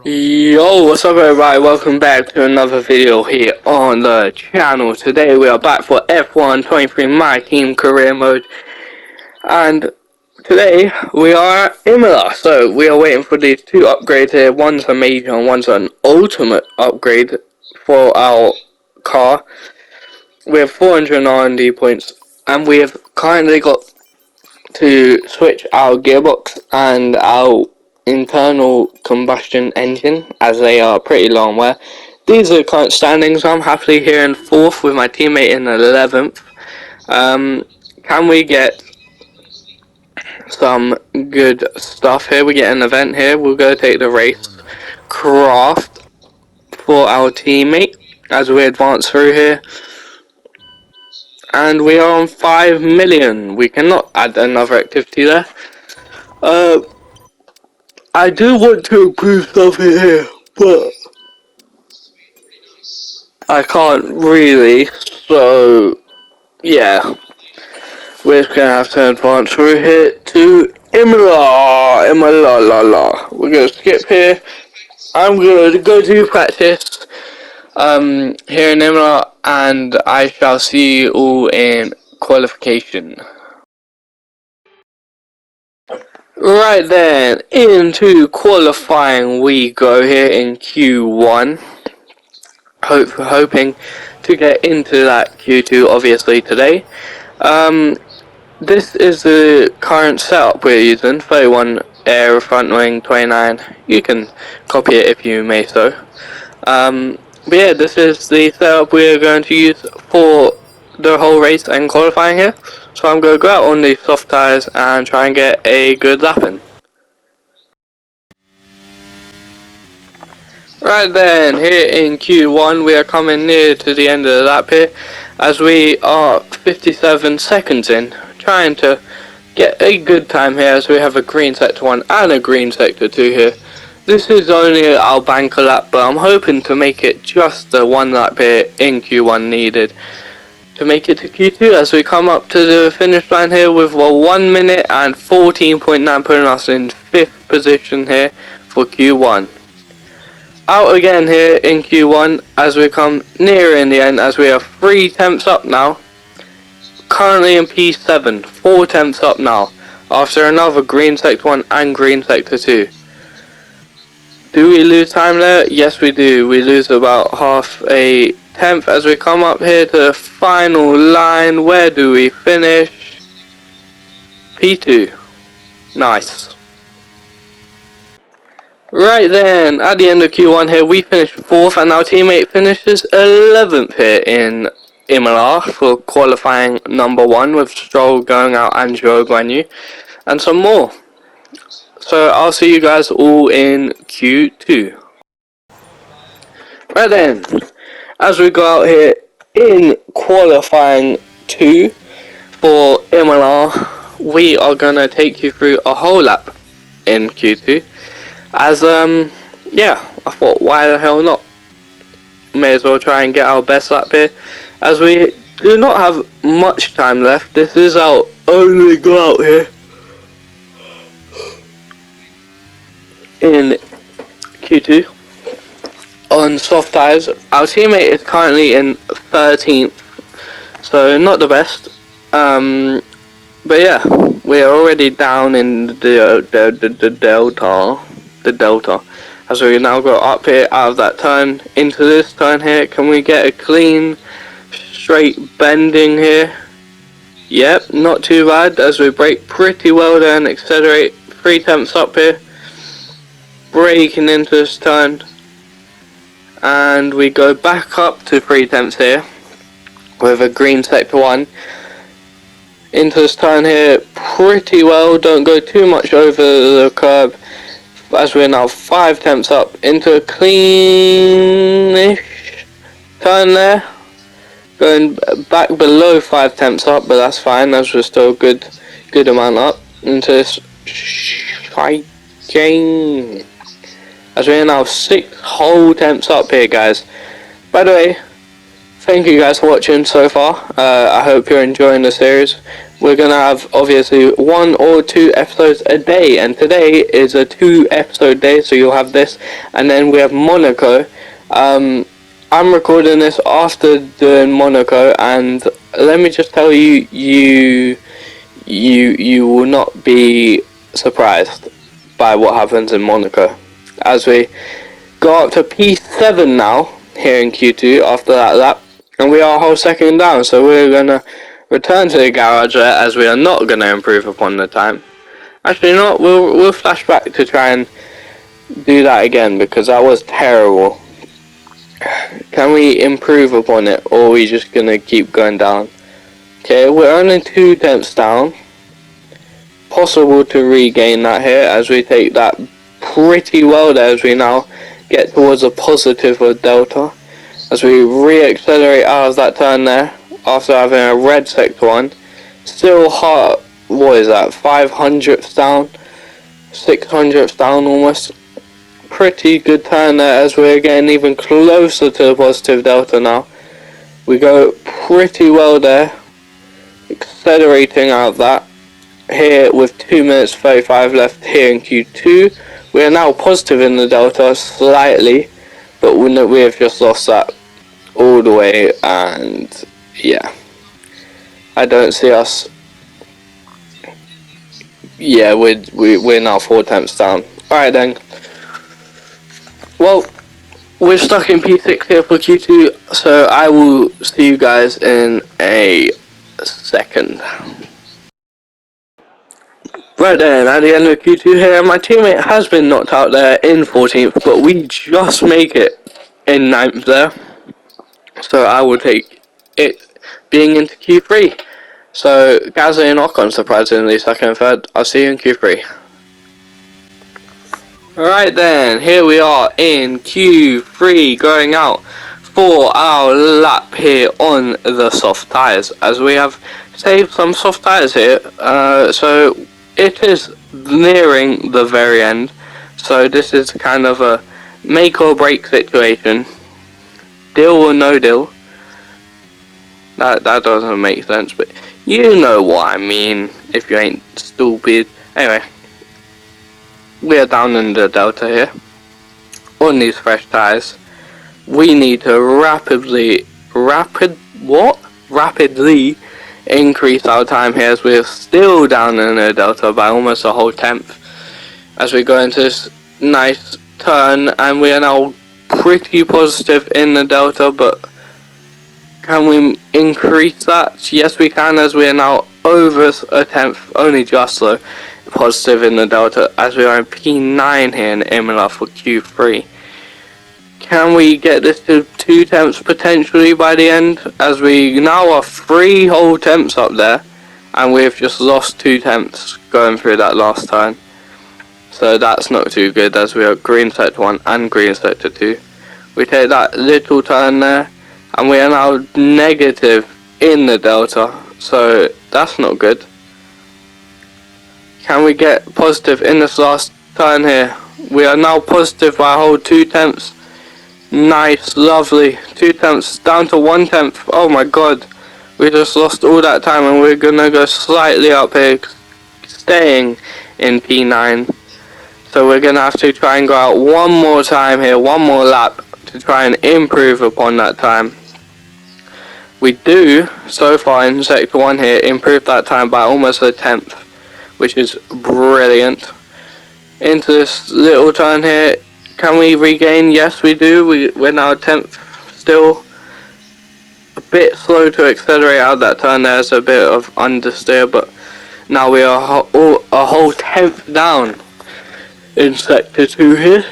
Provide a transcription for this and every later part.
Yo, what's up everybody, welcome back to another video here on the channel. Today we are back for F1 23 My Team Career Mode, and today we are IMOLA. So we are waiting for these two upgrades here. One's a major and one's an ultimate upgrade for our car. We have 400 R&D points, and we have currently got to switch our gearbox and our internal combustion engine, as they are pretty low on wear. These are the current standings. I'm happily here in 4th with my teammate in 11th. Can we get some good stuff here? We get an event here. We'll go take the race craft for our teammate as we advance through here. And we are on 5 million. We cannot add another activity there. I do want to improve stuff here, but I can't really, so yeah, we're just gonna have to advance through here to Imola. We're gonna skip here. I'm gonna go to practice here in Imola, and I shall see you all in qualification. Right then, into qualifying we go here in Q1. Hoping to get into that Q2 obviously today. This is the current setup we're using, 31 air front wing, 29. You can copy it if you may so. But yeah, this is the setup we're going to use for the whole race and qualifying here. So I'm going to go out on these soft tyres and try and get a good lap in. Right then, here in Q1 we are coming near to the end of the lap here, as we are 57 seconds in, trying to get a good time here as we have a green sector 1 and a green sector 2 here. This is only our banker lap, but I'm hoping to make it just the one lap here in Q1 needed to make it to Q2 as we come up to the finish line here with 1 minute and 14.9, putting us in 5th position here for Q1. Out again here in Q1 as we come near in the end, as we are 3 tenths up now. Currently in P7, 4 tenths up now, after another green sector 1 and green sector 2. Do we lose time there? Yes we do. We lose about half a tenth as we come up here to the final line. Where do we finish? P2. Nice. Right then, at the end of Q1 here, we finished 4th and our teammate finishes 11th here in Imola for qualifying number 1 with Stroll going out and Joe Guanyu and some more. So I'll see you guys all in Q2. Right then, as we go out here in qualifying 2 for Imola, we are going to take you through a whole lap in Q2. As yeah, I thought why the hell not, may as well try and get our best lap here as we do not have much time left. This is our only go out here in Q2 on soft tyres. Our teammate is currently in 13th, so not the best, but yeah, we are already down in the delta as we now go up here out of that turn into this turn here. Can we get a clean straight bending here? Yep, not too bad as we brake pretty well there and accelerate 3 tenths up here, braking into this turn, and we go back up to 3 tenths here with a green sector 1 into this turn here pretty well. Don't go too much over the curb as we're now 5 tenths up into a cleanish turn there, going back below 5 tenths up, but that's fine as we're still good amount up into this striking as we're now 6 whole tenths up here, guys. By the way, thank you guys for watching so far. I hope you're enjoying the series. we're gonna have obviously 1 or 2 episodes a day, and today is a 2-episode day, so you'll have this, and then we have Monaco. I'm recording this after doing Monaco, and let me just tell you, you will not be surprised by what happens in Monaco. As we go up to P7 now, here in Q2 after that lap, and we are a whole second down, so we're gonna return to the garage there, as we are not gonna improve upon the time. Actually, not. We'll flash back to try and do that again, because that was terrible. Can we improve upon it, or are we just gonna keep going down? Okay, we're only 2 tenths down. Possible to regain that here, as we take that pretty well there, as we now get towards a positive of delta, as we re-accelerate out of that turn there after having a red sector 1. Still hot. What is that, 500ths down, 600ths down almost. Pretty good turn there, as we're getting even closer to the positive delta now. We go pretty well there, accelerating out of that here with 2 minutes 35 left here in Q2. We are now positive in the delta slightly, but we have just lost that all the way, and yeah, I don't see us. Yeah, we're now 4 tenths down. Alright then. Well, we're stuck in P6 here for Q2, so I will see you guys in a second. Right then, at the end of Q2 here, my teammate has been knocked out there in 14th, but we just make it in 9th there. So I will take it being into Q3. So Gaza and Ocon surprisingly second and third. I'll see you in Q3. Alright then, here we are in Q3 going out for our lap here on the soft tyres, as we have saved some soft tyres here. So it is nearing the very end, so this is kind of a make or break situation. Deal or no deal. That doesn't make sense, but you know what I mean if you ain't stupid. Anyway, we are down in the delta here on these fresh tyres. We need to rapidly increase our time here, as we're still down in the delta by almost a whole tenth as we go into this nice turn, and we are now pretty positive in the delta, but can we increase that? Yes, we can, as we are now over a tenth, only just though, positive in the delta, as we are in P9 here in IMOLA for Q3. Can we get this to 2 tenths potentially by the end, as we now are 3 whole tenths up there, and we've just lost 2 tenths going through that last turn. So that's not too good, as we are green sector 1 and green sector 2. We take that little turn there, and we are now negative in the delta, so that's not good. Can we get positive in this last turn here? We are now positive by a whole 2 tenths. Nice, lovely. 2 tenths down to 1 tenth. Oh my god. We just lost all that time, and we're gonna go slightly up here, staying in P9. So we're gonna have to try and go out one more time here, one more lap, to try and improve upon that time. We do, so far in sector 1 here, improve that time by almost a tenth, which is brilliant. Into this little turn here, can we regain? Yes, we do. We're now a tenth, still a bit slow to accelerate out that turn. There's a bit of understeer, but now we are a whole tenth down in sector 2 here.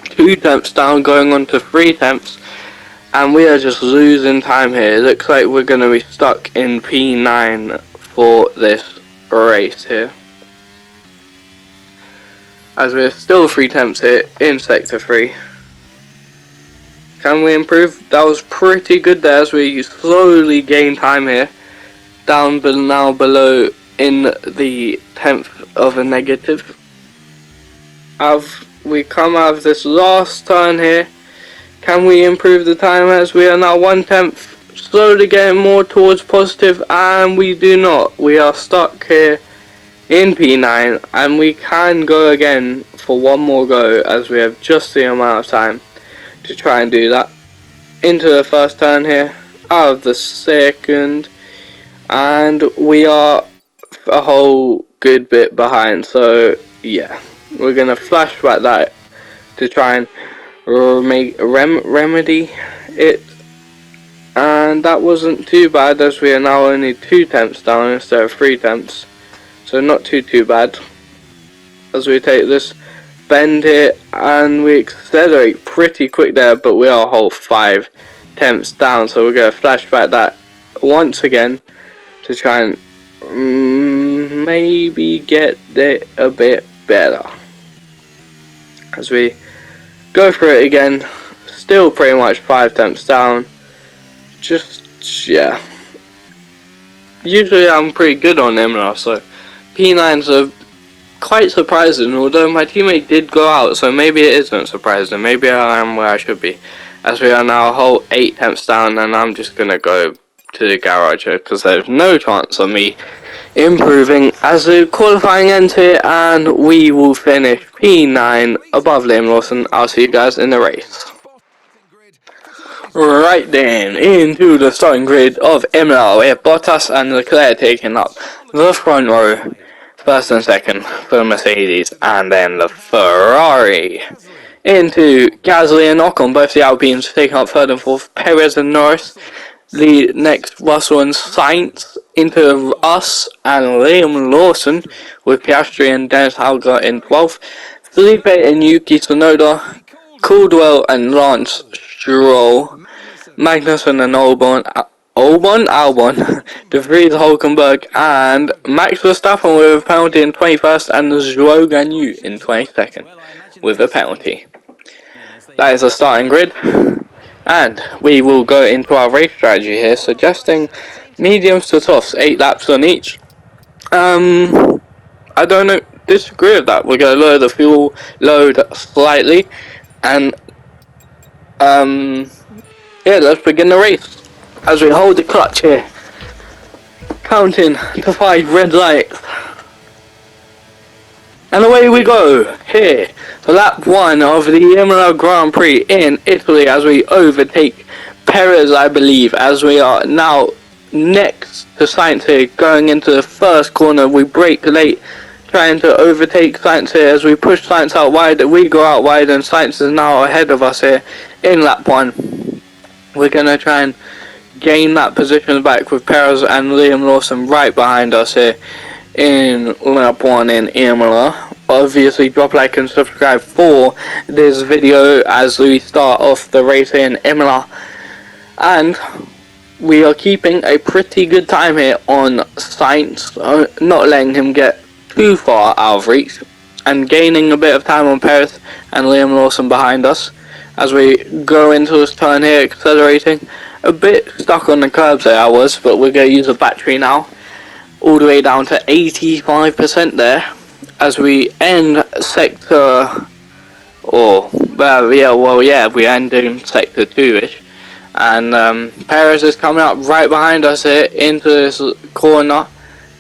2 tenths down, going on to 3 tenths, and we are just losing time here. It looks like we're going to be stuck in P9 for this race here, as we're still 3 tenths here in sector 3. Can we improve? That was pretty good there, as we slowly gain time here, down now below in the tenth of a negative. We come out of this last turn here. Can we improve the time, as we are now 1 tenth slowly getting more towards positive, and we do not. We are stuck here in P9, and we can go again for one more go, as we have just the amount of time to try and do that. Into the first turn here, out of the second, and we are a whole good bit behind, so yeah, we're gonna flashback that to try and remedy it, and that wasn't too bad, as we are now only 2 temps down instead of 3 temps, so not too bad. As we take this bend here, and we accelerate pretty quick there, but we are a whole 5 temps down, so we're going to flashback that once again to try and maybe get it a bit better. As we go for it again, still pretty much 5 temps down. Just, yeah. Usually I'm pretty good on IMOLA, so P9s are quite surprising, although my teammate did go out, so maybe it isn't surprising. Maybe I am where I should be, as we are now a whole 8 temps down, and I'm just going to go to the garage here, because there's no chance of me improving as the qualifying ends here, and we will finish P9 above Liam Lawson. I'll see you guys in the race. Right then, into the starting grid of IMOLA, we have Bottas and Leclerc taking up the front row, first and second for the Mercedes, and then the Ferrari. Into Gasly and Ocon, both the Alpines taking up third and fourth, Perez and Norris lead next, Russell and Sainz. Into us and Liam Lawson, with Piastri and Dennis Hauger in 12th, Felipe and Yuki Tsunoda, Caldwell and Lance Stroll, Magnussen and Albon, De Vries, Hulkenberg, and Max Verstappen with a penalty in 21st, and Zhou Ganyu in 22nd with a penalty. That is the starting grid, and we will go into our race strategy here, suggesting mediums to softs, 8 laps on each. I don't disagree with that. We're going to lower the fuel load slightly, and yeah, let's begin the race. As we hold the clutch here, counting to 5 red lights. And away we go, here, lap 1 of the IMOLA Grand Prix in Italy, as we overtake Perez, I believe, as we are now next to Sainz here, going into the first corner. We brake late, trying to overtake Sainz here, as we push Sainz out wide. We go out wide, and Sainz is now ahead of us here in lap 1. We're going to try and gain that position back with Perez and Liam Lawson right behind us here in lap 1 in IMOLA. Obviously, drop a like and subscribe for this video as we start off the race here in IMOLA. And we are keeping a pretty good time here on Sainz, not letting him get too far out of reach, and gaining a bit of time on Perez and Liam Lawson behind us as we go into this turn here, accelerating. A bit stuck on the curbs there I was, but we're going to use a battery now, all the way down to 85% there, as we end sector, we end in sector 2ish, and Perez is coming up right behind us here into this corner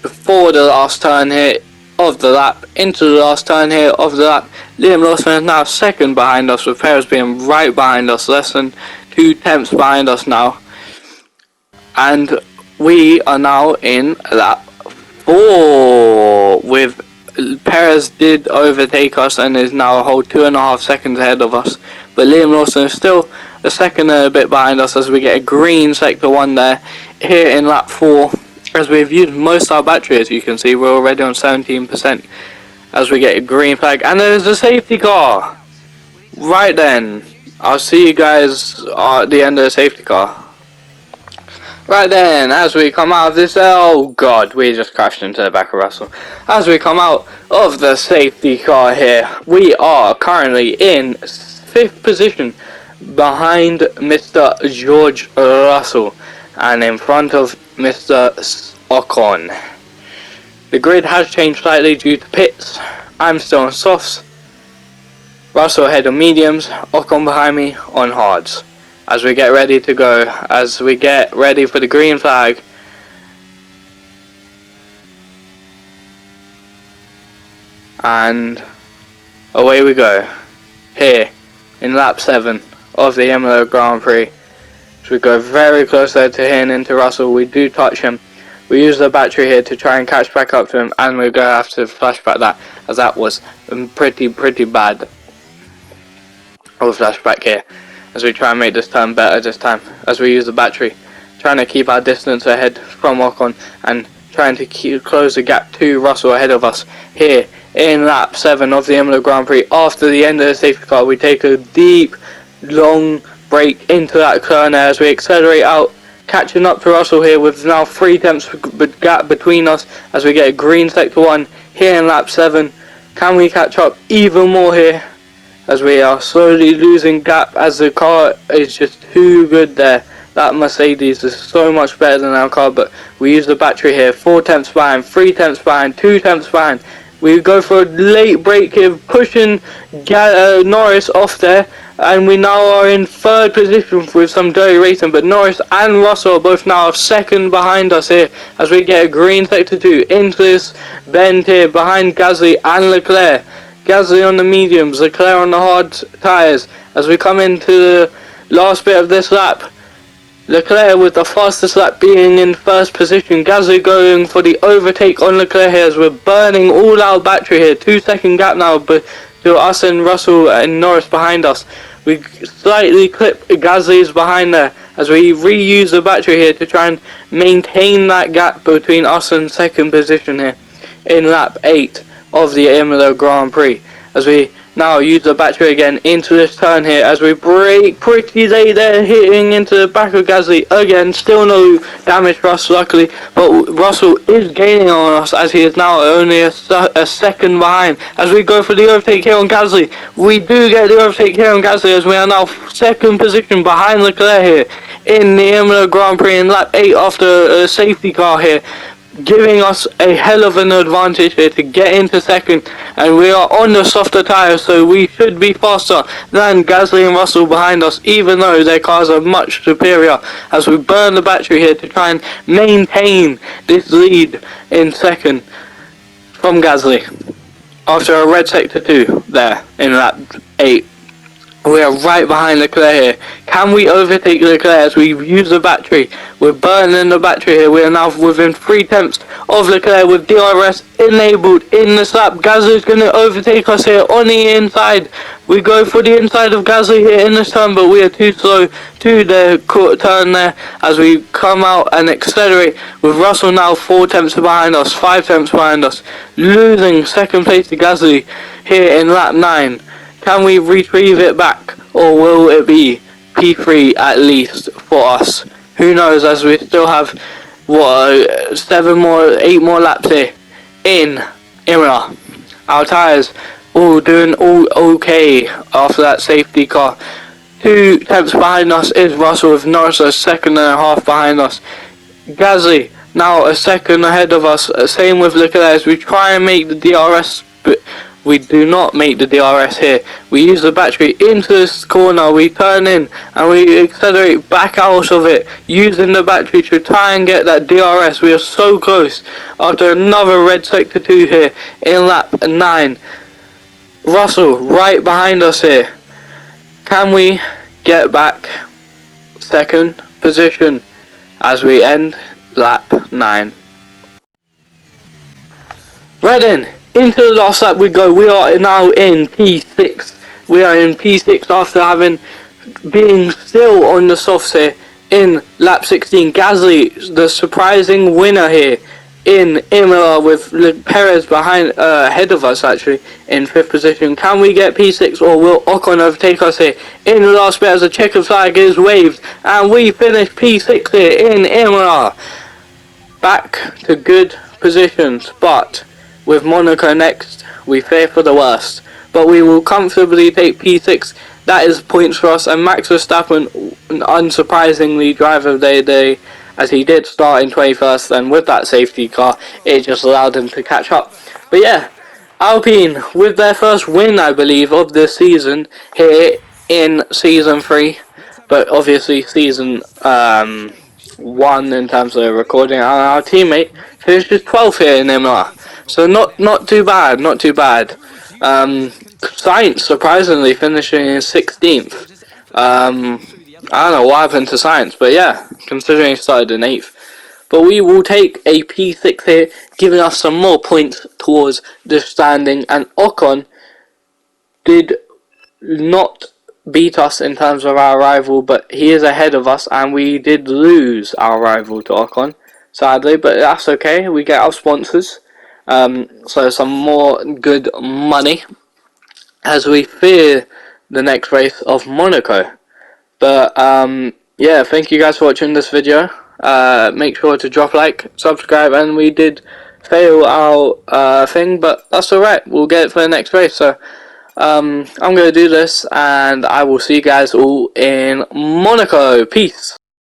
before the last turn here of the lap, into the last turn here of the lap. Liam Lawson is now second behind us, with Perez being right behind us, less than 2 tenths behind us now. And we are now in lap 4, with Perez did overtake us and is now a whole 2.5 seconds ahead of us. But Liam Lawson is still a second and a bit behind us, as we get a green sector 1 there, here in lap 4. As we've used most of our battery, as you can see, we're already on 17%. As we get a green flag, and there's a safety car. Right then, I'll see you guys at the end of the safety car. Right then, as we come out of this, oh god, we just crashed into the back of Russell. As we come out of the safety car here, we are currently in 5th position behind Mr. George Russell and in front of Mr. Ocon. The grid has changed slightly due to pits. I'm still on softs, Russell ahead on mediums, Ocon behind me on hards. as we get ready to go, as we get ready for the green flag. And away we go, here in lap 7 of the IMOLA Grand Prix. So we go very close there to hitting into Russell. We do touch him. We use the battery here to try and catch back up to him, and we're going to have to flashback that, as that was pretty bad. We'll flashback here as we try and make this turn better this time, as we use the battery, trying to keep our distance ahead from Ocon and trying to close the gap to Russell ahead of us here in lap 7 of the IMOLA Grand Prix. After the end of the safety car, we take a deep, long break into that turn as we accelerate out, catching up to Russell here with now 3 tenths gap between us as we get a green sector 1 here in lap 7. Can we catch up even more here as we are slowly losing gap as the car is just too good there? That Mercedes is so much better than our car, but we use the battery here. 4 tenths behind, 3 tenths behind, 2 tenths behind. We go for a late break here, pushing Norris off there, and we now are in 3rd position with some dirty racing, but Norris and Russell are both now 2nd behind us here as we get a green sector 2 into this bend here behind Gasly and Leclerc. Gasly on the mediums, Leclerc on the hard tyres as we come into the last bit of this lap. Leclerc with the fastest lap being in 1st position. Gasly going for the overtake on Leclerc here as we're burning all our battery here. 2-second gap now but to us and Russell and Norris behind us. We slightly clip Gasly's behind there as we reuse the battery here to try and maintain that gap between us and 2nd position here in lap 8 of the IMOLA Grand Prix. As we now use the battery again into this turn here as we brake pretty late there, hitting into the back of Gasly again. Still no damage for us luckily, but Russell is gaining on us as he is now only a second behind as we go for the overtake here on Gasly. We do get the overtake here on Gasly as we are now 2nd position behind Leclerc here in the IMOLA Grand Prix in lap 8 after a safety car here, giving us a hell of an advantage here to get into 2nd, and we are on the softer tyres, so we should be faster than Gasly and Russell behind us, even though their cars are much superior, as we burn the battery here to try and maintain this lead in 2nd from Gasly after a red sector 2 there in lap 8. We are right behind Leclerc here. Can we overtake Leclerc as we use the battery? We're burning the battery here. We are now within 3 tenths of Leclerc with DRS enabled in the lap. Gasly is going to overtake us here on the inside. We go for the inside of Gasly here in this turn, but we are too slow to the turn there as we come out and accelerate with Russell now 4 tenths behind us, 5 tenths behind us, losing 2nd place to Gasly here in lap 9. Can we retrieve it back, or will it be P3 at least for us? Who knows, as we still have 8 more laps here in Imola. Our tyres all doing okay after that safety car. 2 tenths behind us is Russell with Norris a 2.5 behind us. Gasly now a 2nd ahead of us. Same with Leclerc as we try and make the DRS, but we do not make the DRS here. We use the battery into this corner, we turn in and we accelerate back out of it using the battery to try and get that DRS. We are so close after another red sector 2 here in lap 9. Russell right behind us here. Can we get back 2nd position as we end lap 9? Right then, into the last lap we go. We are now in P6. We are in P6 after being still on the softs here in lap 16. Gasly, the surprising winner here in Imola with Perez ahead of us actually in 5th position. Can we get P6 or will Ocon overtake us here in the last bit as the checker flag is waved and we finish P6 here in Imola. Back to good positions, but with Monaco next, we fear for the worst, but we will comfortably take P6. That is points for us, and Max Verstappen, unsurprisingly, driver of the day, as he did start in 21st, and with that safety car, it just allowed him to catch up. But yeah, Alpine, with their first win, I believe, of this season, here in Season 3, but obviously season 1 in terms of recording, our teammate finishes 12th here in IMOLA. So not too bad, not too bad. Science surprisingly finishing in 16th. I don't know what happened to Science, but yeah, considering he started in 8th. But we will take a P6 here, giving us some more points towards the standing, and Ocon did not beat us in terms of our rival, but he is ahead of us, and we did lose our rival to Ocon, sadly, but that's okay. We get our sponsors, so some more good money as we fear the next race of Monaco. But yeah, thank you guys for watching this video. Make sure to drop a like, subscribe, and we did fail our thing, but that's alright. We'll get it for the next race. So I'm going to do this, and I will see you guys all in Monaco. Peace.